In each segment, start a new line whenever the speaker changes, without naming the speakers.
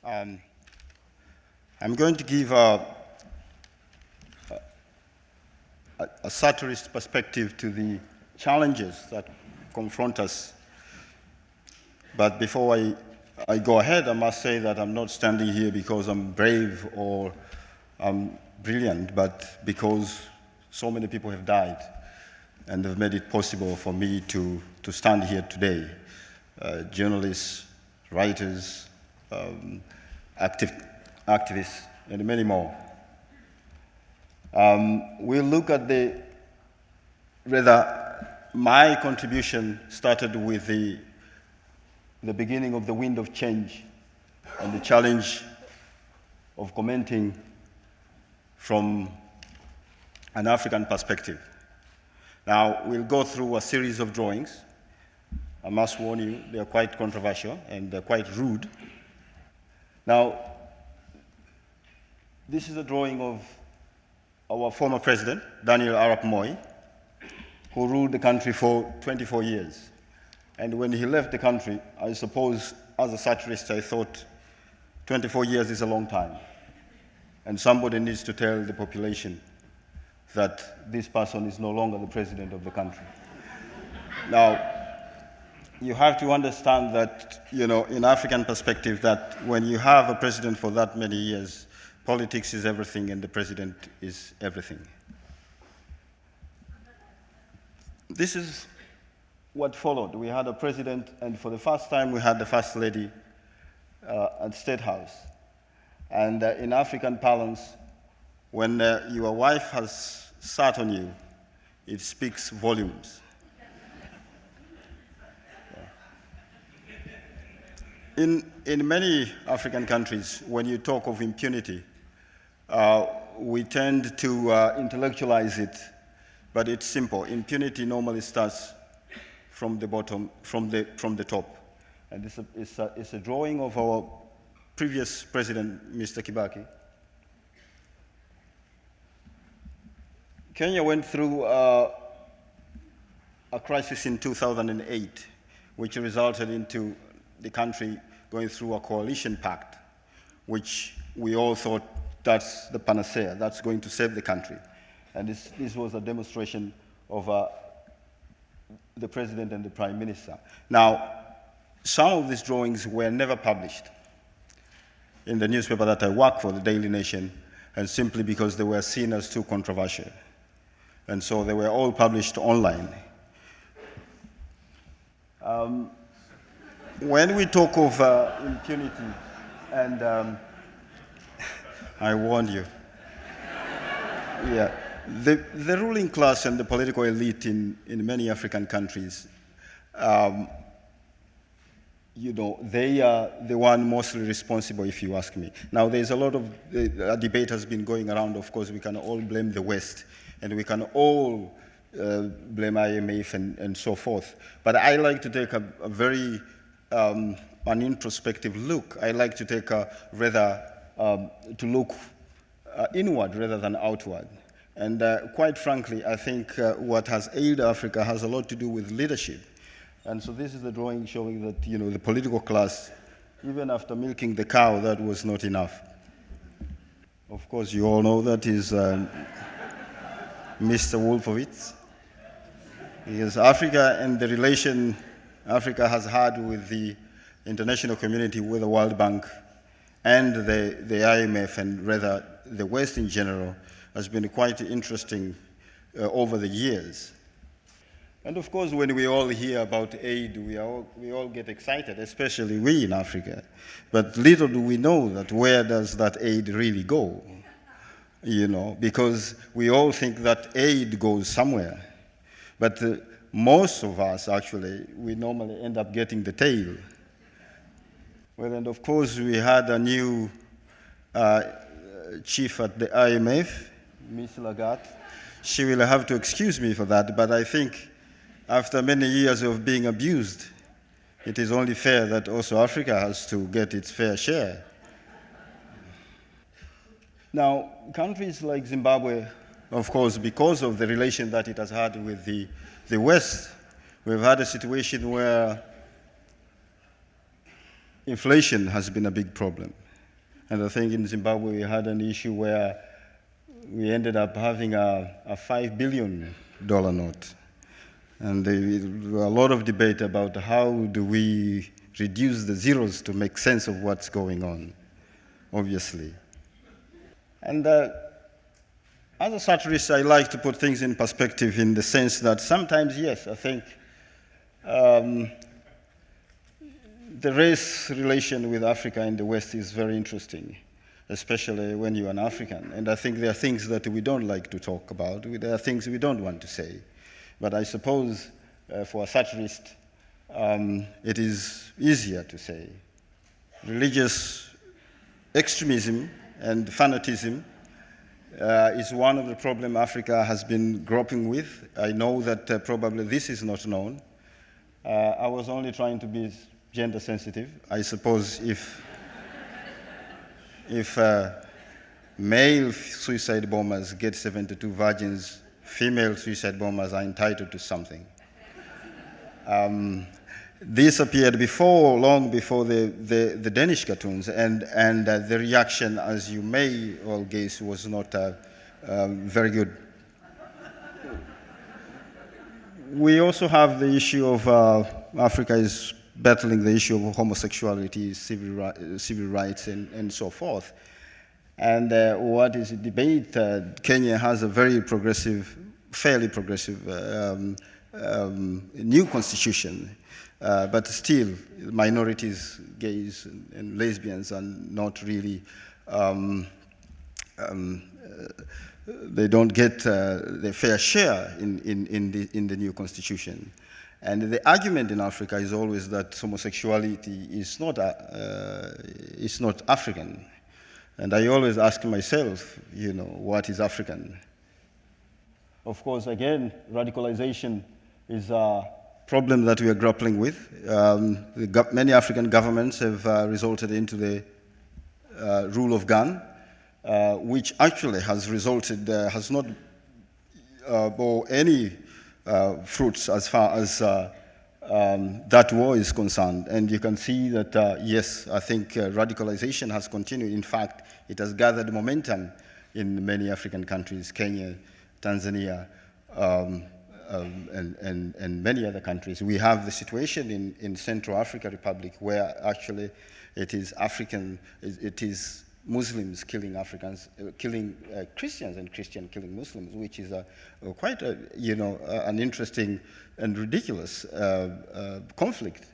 Um, I'm going to give a satirist perspective to the challenges that confront us. But before I go ahead, I must say that I'm not standing here because I'm brave or I'm brilliant, but because so many people have died and have made it possible for me to stand here today. Journalists, writers, activists, and many more. We'll look at my contribution started with the beginning of the wind of change and the challenge of commenting from an African perspective. Now, we'll go through a series of drawings. I must warn you, they are quite controversial and they're quite rude. Now, this is a drawing of our former president, Daniel Arap Moi, who ruled the country for 24 years. And when he left the country, I suppose, as a satirist, I thought 24 years is a long time. And somebody needs to tell the population that this person is no longer the president of the country. Now, you have to understand that, in African perspective, that when you have a president for that many years, politics is everything and the president is everything. This is what followed. We had a president, and for the first time, we had the first lady at State House. And in African parlance, when your wife has sat on you, it speaks volumes. In many African countries, when you talk of impunity, we tend to intellectualize it, but it's simple. Impunity normally starts from the bottom, from the top. And it's a drawing of our previous president, Mr. Kibaki. Kenya went through a crisis in 2008, which resulted into the country going through a coalition pact, which we all thought that's the panacea, that's going to save the country. And this was a demonstration of the president and the prime minister. Now, some of these drawings were never published in the newspaper that I work for, the Daily Nation, and simply because they were seen as too controversial. And so they were all published online. When we talk of impunity, and I warned you. Yeah, the ruling class and the political elite in many African countries, they are the one mostly responsible, if you ask me. Now, there's a lot of a debate has been going around. Of course, we can all blame the West, and we can all blame IMF and so forth. But I like to take a very an introspective look. I like to take to look inward rather than outward. And quite frankly, I think what has ailed Africa has a lot to do with leadership. And so this is the drawing showing that, the political class, even after milking the cow, that was not enough. Of course, you all know that is Mr. Wolfowitz. Because Africa and the relation Africa has had with the international community, with the World Bank, and the IMF, and rather the West in general, has been quite interesting over the years. And of course, when we all hear about aid, we all get excited, especially we in Africa. But little do we know that where does that aid really go? Because we all think that aid goes somewhere. But most of us, actually, we normally end up getting the tail. Well, and of course, we had a new chief at the IMF, Miss Lagarde. She will have to excuse me for that, but I think after many years of being abused, it is only fair that also Africa has to get its fair share. Now, countries like Zimbabwe, of course, because of the relation that it has had with the West, we've had a situation where inflation has been a big problem. And I think in Zimbabwe we had an issue where we ended up having a $5 billion note. And there were a lot of debate about how do we reduce the zeros to make sense of what's going on, obviously. And as a satirist, I like to put things in perspective in the sense that sometimes, yes, I think the race relation with Africa in the West is very interesting, especially when you're an African. And I think there are things that we don't like to talk about. There are things we don't want to say. But I suppose for a satirist, it is easier to say. Religious extremism and fanatism is one of the problems Africa has been grappling with. I know that probably this is not known. I was only trying to be gender sensitive. I suppose if male suicide bombers get 72 virgins, female suicide bombers are entitled to something. This appeared long before the Danish cartoons, and the reaction, as you may all guess, was not very good. We also have the issue of Africa is battling the issue of homosexuality, civil rights, and so forth. And what is the debate? Kenya has a very progressive, fairly progressive new constitution, but still minorities, gays and lesbians are not really, they don't get their fair share in the new constitution. And the argument in Africa is always that homosexuality is not African. And I always ask myself, what is African? Of course, again, radicalization is a problem that we are grappling with. Many African governments have resulted into the rule of gun, which actually has not bore any fruits as far as that war is concerned. And you can see that, yes, I think radicalization has continued. In fact, it has gathered momentum in many African countries, Kenya, Tanzania, and many other countries. We have the situation in Central African Republic where actually it is Muslims killing Africans, killing Christians, and Christians killing Muslims, which is quite an interesting and ridiculous conflict.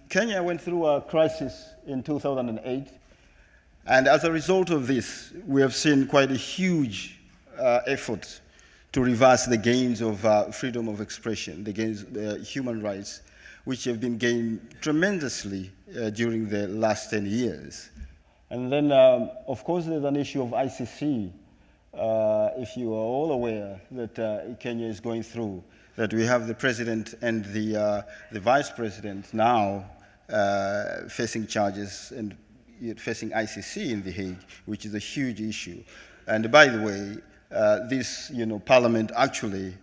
Kenya went through a crisis in 2008, and as a result of this, we have seen quite a huge effort to reverse the gains of freedom of expression, the gains of human rights, which have been gained tremendously during the last 10 years. And then, of course, there's an issue of ICC. If you are all aware that Kenya is going through, that we have the president and the vice president now facing charges and facing ICC in The Hague, which is a huge issue. And by the way, this parliament actually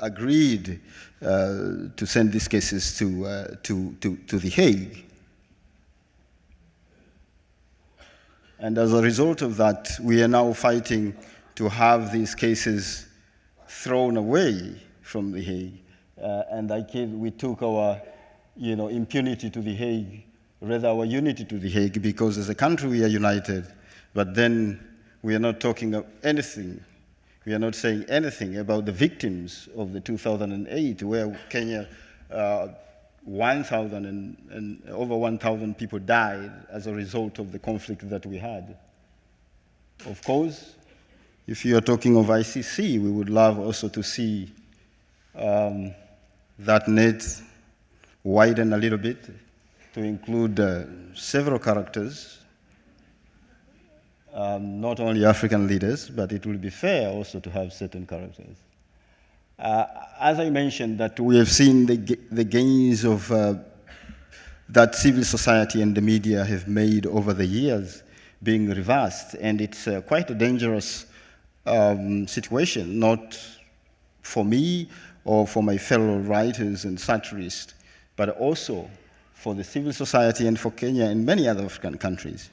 agreed to send these cases to The Hague. And as a result of that, we are now fighting to have these cases thrown away from The Hague. And we took our impunity to The Hague, rather our unity to The Hague, because as a country we are united, but then we are not talking of anything. We are not saying anything about the victims of the 2008, where Kenya, 1,000 and over 1,000 people died as a result of the conflict that we had. Of course, if you are talking of ICC, we would love also to see that net widen a little bit to include several characters, not only African leaders, but it will be fair also to have certain characters. As I mentioned, that we have seen the gains of that civil society and the media have made over the years being reversed, and it's quite a dangerous situation, not for me or for my fellow writers and satirists, but also for the civil society and for Kenya and many other African countries.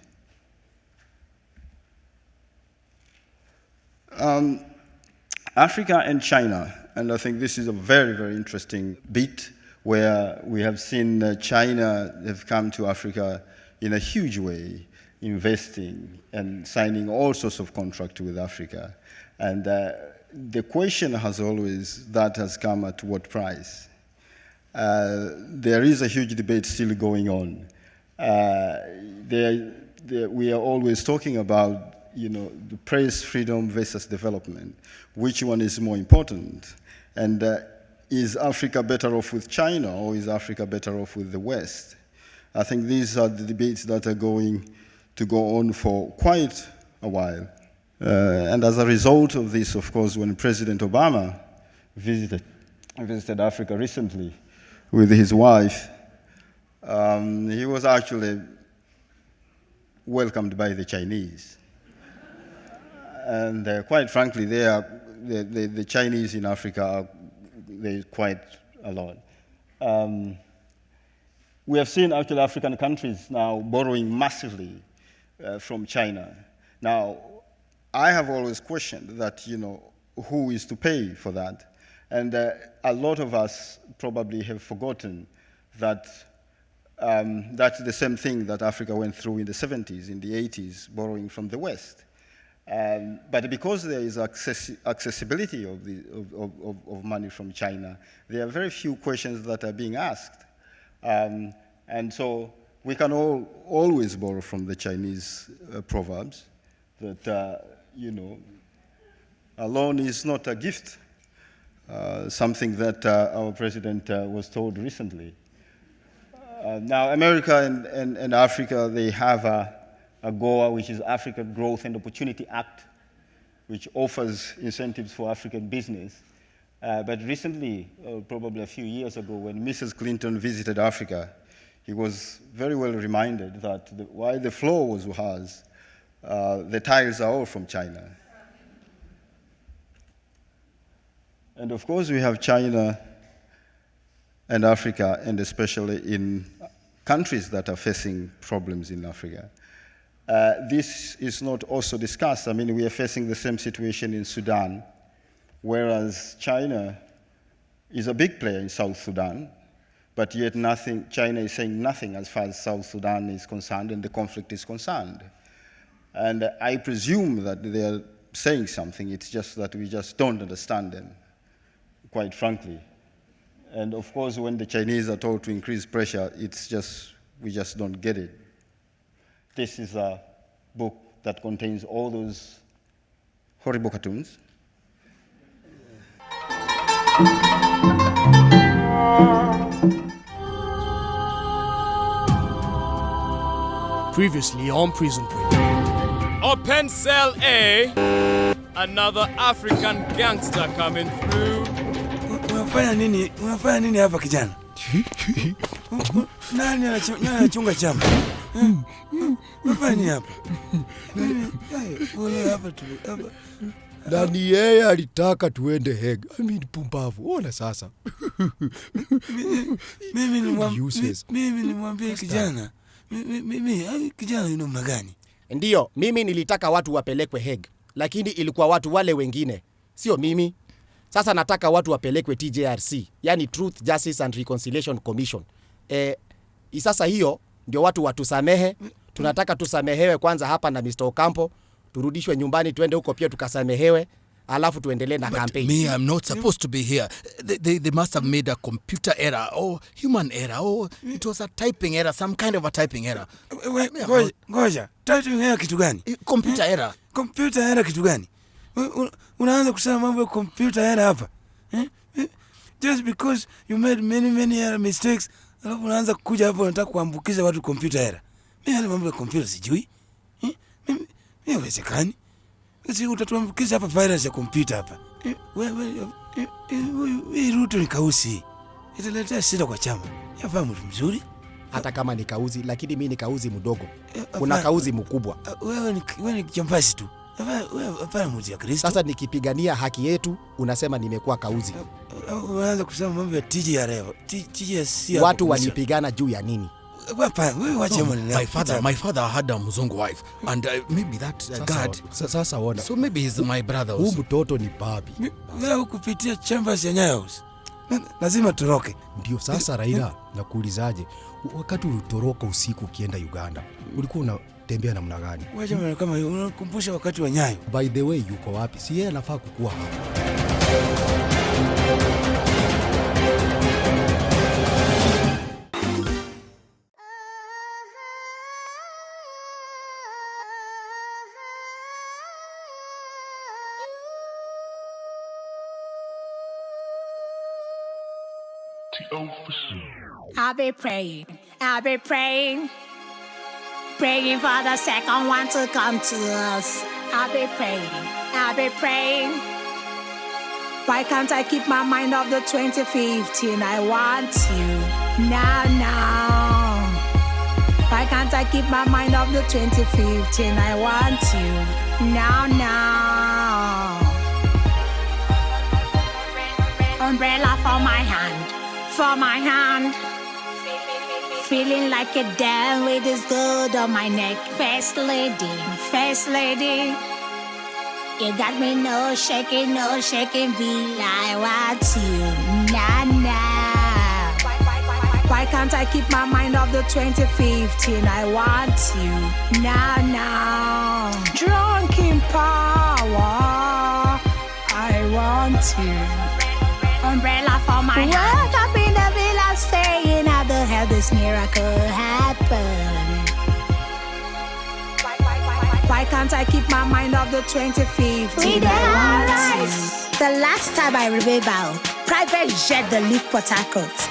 Africa and China, and I think this is a very, very interesting bit where we have seen China have come to Africa in a huge way, investing and signing all sorts of contracts with Africa. And the question has always, that has come at what price? There is a huge debate still going on. We are always talking about, the press freedom versus development. Which one is more important? And is Africa better off with China, or is Africa better off with the West? I think these are the debates that are going to go on for quite a while. And as a result of this, of course, when President Obama visited Africa recently with his wife, he was actually welcomed by the Chinese. And quite frankly, the Chinese in Africa, they're quite a lot. We have seen actually African countries now borrowing massively from China. Now, I have always questioned that, who is to pay for that? And a lot of us probably have forgotten that that's the same thing that Africa went through in the 70s, in the 80s, borrowing from the West. But because there is accessibility of money from China, there are very few questions that are being asked. And so we can always borrow from the Chinese proverbs that, a loan is not a gift, something that our president was told recently. Now, America and Africa, they have a GOA, which is Africa Growth and Opportunity Act, which offers incentives for African business. But recently, probably a few years ago, when Mrs. Clinton visited Africa, he was very well reminded that while the floor was hers, the tiles are all from China. And of course, we have China and Africa, and especially in countries that are facing problems in Africa. This is not also discussed. I mean, we are facing the same situation in Sudan, whereas China is a big player in South Sudan, but yet China is saying nothing as far as South Sudan is concerned and the conflict is concerned. And I presume that they are saying something, it's just that we just don't understand them, quite frankly. And of course, when the Chinese are told to increase pressure, we just don't get it. This is a book that contains all those horrible cartoons.
Previously on Prison Break.
Open Cell A, another African gangster coming through.
Unafanya nini hapa kijana? Nani anachunga chama? Unafanya nini hapa? Wewe hapa tu hapa.
Nani yeye alitaka tuende Hague. Pumbavu. Ona sasa.
Mimi nimwambia kijana. Mimi kijana ni namna gani?
Ndiyo, mimi nilitaka watu wapelekwe Hague, lakini ilikuwa watu wale wengine, sio mimi. Sasa nataka watu wapelekwe TJRC, yani Truth, Justice and Reconciliation Commission. Sasa hiyo ndio watu watusamehe. Tunataka tusamehewe kwanza hapa na Mr. Ocampo, turudishwe nyumbani tuende huko pia tukasamehewe, alafu tuendelee na campaign.
Me, I'm not supposed to be here. They must have made a computer error or human error or it was a typing error, some kind of a typing error.
Ngoja, typing error kitu gani?
Computer error.
Computer error kitu gani? Unaanza kusema mambo ya computer error hapa? Just because you made many error mistakes, alafu unaanza kuja hapo unataka kuambukiza watu computer error. Mimi mambo ya computer sijui. Mimi haiwezekani. Sisi utatuambukiza hapa virus ya computer hapa. Wewe Ruto ni kausi. Italetea shida kwa chama. Yafahamu mzuri.
Hata kama ni kauzi, lakini mimi ni kauzi mdogo. Kuna kauzi mkubwa.
Wewe ni kiambasi tu. Wewe mzee ya Kristo.
Sasa nikipigania haki yetu, unasema nimekuwa kauzi.
Unaanza kusema mambo ya TJR. TJC.
Watu walipigana juu ya nini?
Papa, wewe wache maneno.
My father had a mzungu wife, and maybe that God.
Sasa ona.
So maybe he's my brother
Huyu
also.
mtoto ni babi.
Leo kupitia chambers ya Nyayo House. Lazima turoke.
Ndio sasa Raila, nakuulizaje? Wakati ulitoroka usiku ukienda Uganda, ulikuwa unatembea namna gani?
Wacha maneno kama hiyo, unakumbusha wakati wa Nyayo.
By the way, yuko wapi? Si yeye anafaa kukua hapa.
I'll be praying for the second one to come to us. I'll be praying. Why can't I keep my mind off the 2015? I want you now. Why can't I keep my mind off the 2015? I want you now. Umbrella for my hand. Feeling like a damn with this gold on my neck. First lady. You got me no shaking, feel I want you now. Why can't I keep my mind off the 2015? I want you now. Drunk in power, I want you. Umbrella for my hand. Woke up in the villa saying, how the hell this miracle happened? Why can't I keep my mind off the 2015? I want you. The last time I remember, private jet the leave Port Harcourt.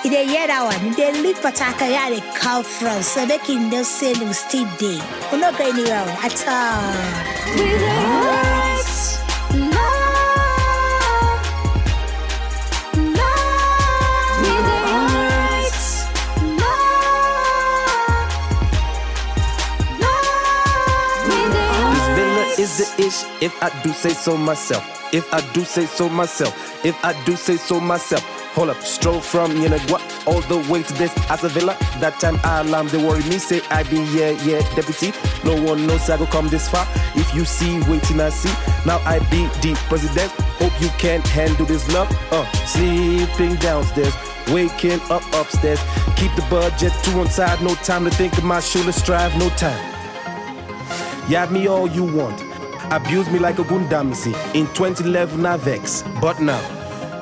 In the year that one, they leave Port Harcourt, where they come from, so making no sense will still day. We're not going anywhere at all. With the words, love.
Is the ish if I do say so myself? If I do say so myself? If I do say so myself? Hold up, stroll from Yenagua all the way to this Asavilla. That time I alarm, they worry me, say I be yeah, deputy. No one knows I go come this far. If you see, waiting I see. Now I be the president. Hope you can handle this love. Sleeping downstairs, waking up upstairs. Keep the budget to one side, no time to think of my shoeless strive, no time. Yab me all you want. Abuse me like a gundamisi. In 2011 I vex. But now,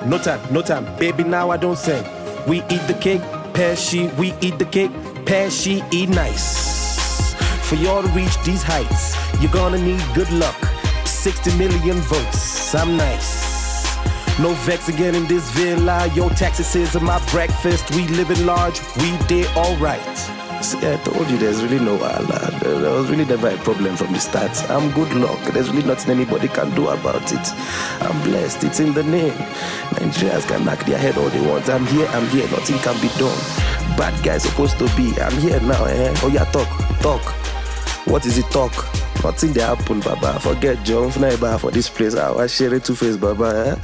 no time. Baby, now I don't sing. We eat the cake, pair she. We eat the cake, pair she. Eat nice. For y'all to reach these heights, you're gonna need good luck. 60 million votes, I'm nice. No vex again in this villa. Yo, taxes is my breakfast. We living large, we did alright. See, I told you there's really no Allah. There was really never a problem from the start. I'm good luck. There's really nothing anybody can do about it. I'm blessed. It's in the name. Nigerians can knock their head all they want. I'm here. Nothing can be done. Bad guy supposed to be. I'm here now. Oh yeah, talk. What is it talk? Nothing they happen, Baba. Forget John Fnaiba for this place. I was sharing 2 face, Baba.